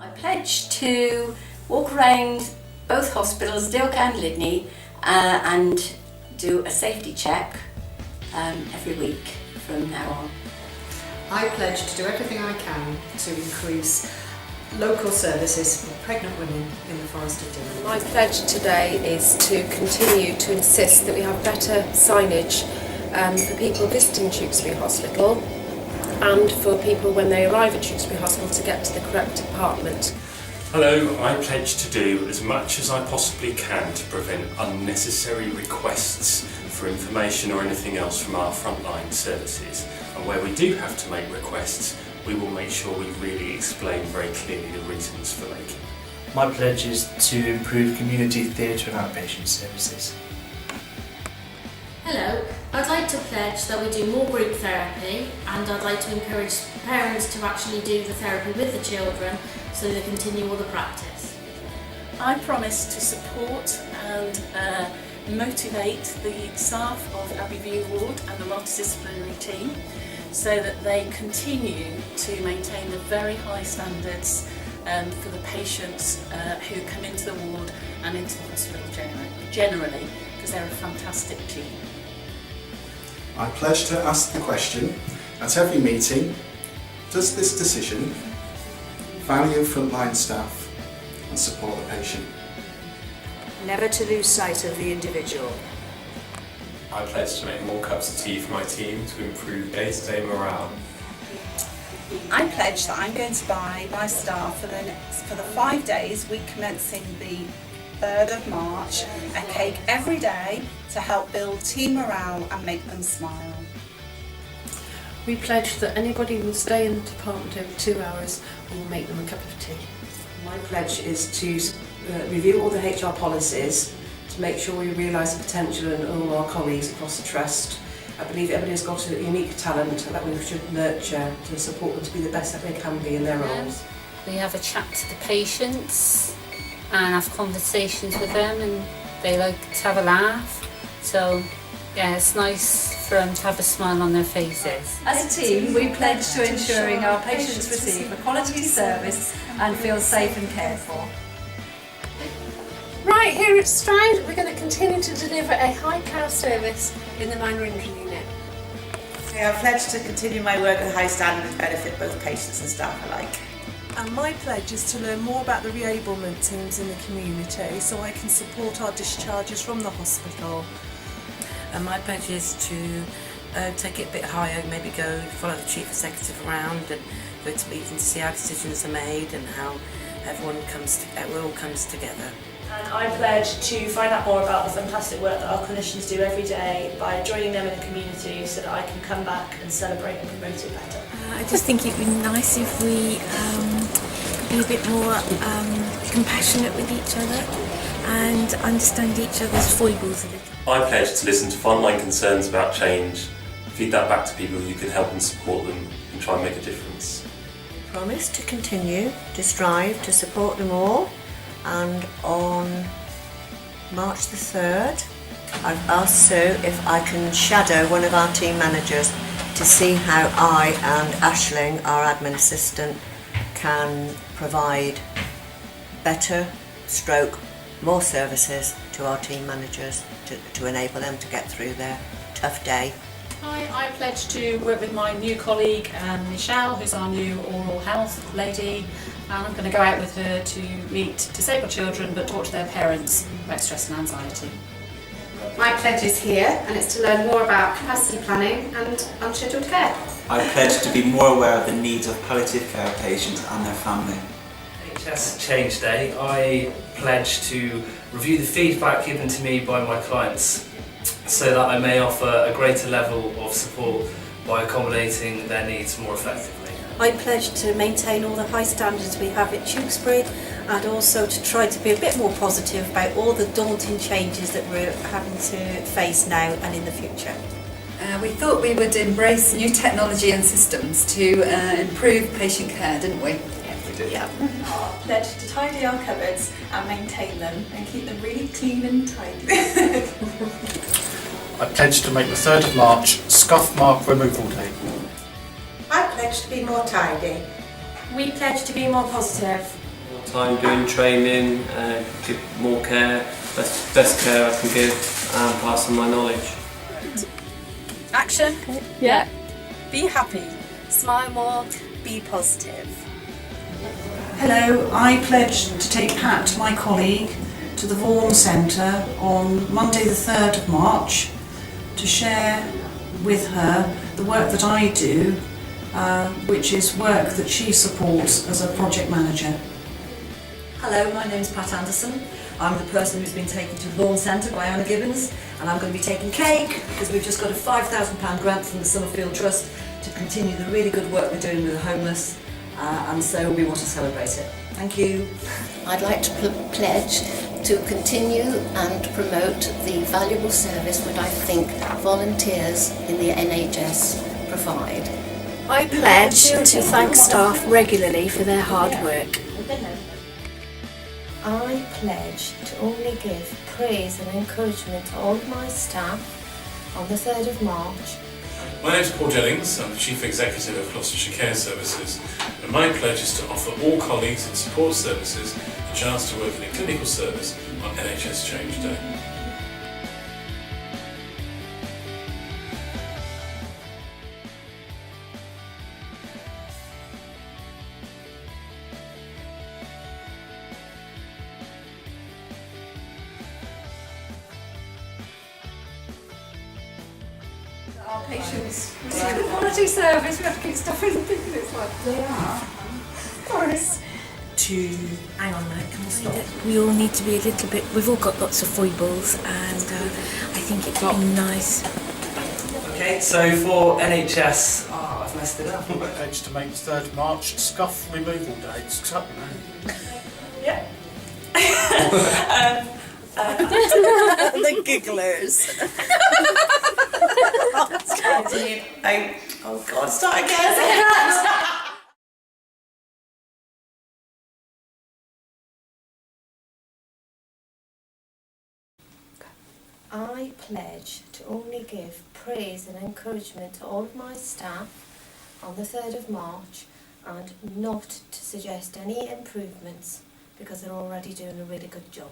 I pledge to walk around both hospitals, Dilke and Lydney, and do a safety check every week from now on. I pledge to do everything I can to increase local services for pregnant women in the Forest of Dean. My pledge today is to continue to insist that we have better signage for people visiting Tewkesbury Hospital and for people when they arrive at Tewkesbury Hospital to get to the correct department. Hello, I pledge to do as much as I possibly can to prevent unnecessary requests for information or anything else from our frontline services. And where we do have to make requests, we will make sure we really explain very clearly the reasons for making. My pledge is to improve community theatre and outpatient services. Hello, I'd like to pledge that we do more group therapy, and I'd like to encourage parents to actually do the therapy with the children so they continue all the practice. I promise to support and motivate the staff of Abbeyview Ward and the multidisciplinary team so that they continue to maintain the very high standards for the patients who come into the ward and into the hospital generally, because they're a fantastic team. I pledge to ask the question at every meeting: does this decision value frontline staff and support the patient? Never to lose sight of the individual. I pledge to make more cups of tea for my team to improve day-to-day morale. I pledge that I'm going to buy my staff for the 5 days, week commencing the 3rd of March, a cake every day to help build team morale and make them smile. We pledge that anybody who will stay in the department over 2 hours, we will make them a cup of tea. My pledge is to review all the HR policies to make sure we realise the potential in all our colleagues across the trust. I believe everybody's got a unique talent that we should nurture to support them to be the best that they can be in their roles. We have a chat to the patients and have conversations with them, and they like to have a laugh. So yeah, it's nice for them to have a smile on their faces. As a team, we pledge to ensuring our patients receive a quality service and feel safe and cared for. Right, here at Stroud, we're going to continue to deliver a high-class service in the minor injury unit. I pledge to continue my work at a high standard to benefit both patients and staff alike. And my pledge is to learn more about the reablement teams in the community so I can support our discharges from the hospital. And my pledge is to take it a bit higher, maybe go follow the chief executive around and go to meetings to see how decisions are made and how everyone all comes together. And I pledge to find out more about the fantastic work that our clinicians do every day by joining them in the community so that I can come back and celebrate and promote it better. I just think it'd be nice if we be a bit more compassionate with each other and understand each other's foibles a little. I pledge to listen to frontline concerns about change, feed that back to people who can help and support them and try and make a difference. I promise to continue to strive to support them all, and on March the 3rd I've asked Sue if I can shadow one of our team managers to see how I and Aisling, our admin assistant, can provide better more services to our team managers to enable them to get through their tough day. I pledge to work with my new colleague Michelle, who's our new oral health lady, and I'm going to go out with her to meet disabled children but talk to their parents about stress and anxiety. My pledge is here, and it's to learn more about capacity planning and unscheduled care. I pledge to be more aware of the needs of palliative care patients and their family. NHS Change Day, I pledge to review the feedback given to me by my clients so that I may offer a greater level of support by accommodating their needs more effectively. I pledge to maintain all the high standards we have at Tewkesbury, and also to try to be a bit more positive about all the daunting changes that we're having to face now and in the future. We thought we would embrace new technology and systems to improve patient care, didn't we? Yeah, we did. Yeah. I pledge to tidy our cupboards and maintain them and keep them really clean and tidy. I pledge to make the 3rd of March Scuff Mark Removal Day. I pledge to be more tidy. We pledge to be more positive. time doing training, give more care, best care I can give, and pass on my knowledge. Action. Yeah. Be happy. Smile more. Be positive. Hello, I pledge to take Pat, my colleague, to the Vaughan Centre on Monday the 3rd of March to share with her the work that I do, which is work that she supports as a project manager. Hello, my name's Pat Anderson. I'm the person who's been taken to the Vaughan Centre by Anna Gibbons, and I'm going to be taking cake because we've just got a £5,000 grant from the Summerfield Trust to continue the really good work we're doing with the homeless, and so we want to celebrate it. Thank you. I'd like to pledge to continue and promote the valuable service that I think volunteers in the NHS provide. I pledge to thank staff regularly for their hard work. I pledge to only give praise and encouragement to all of my staff on the 3rd of March. My name is Paul Jennings, I'm the Chief Executive of Gloucestershire Care Services, and my pledge is to offer all colleagues in support services a chance to work in a clinical service on NHS Change Day. Our patients receive a quality service. We have to keep stopping and thinking it's like they are. Boris. Hang on a minute, can we stop? We all need to be a little bit, we've all got lots of foibles, and I think it would be nice. Okay, so for NHS, I've messed it up. I pledge to make the 3rd of March Scuff Removal Day. It's up now. Yeah. The gigglers. Oh God, start again. I pledge to only give praise and encouragement to all of my staff on the 3rd of March and not to suggest any improvements because they're already doing a really good job.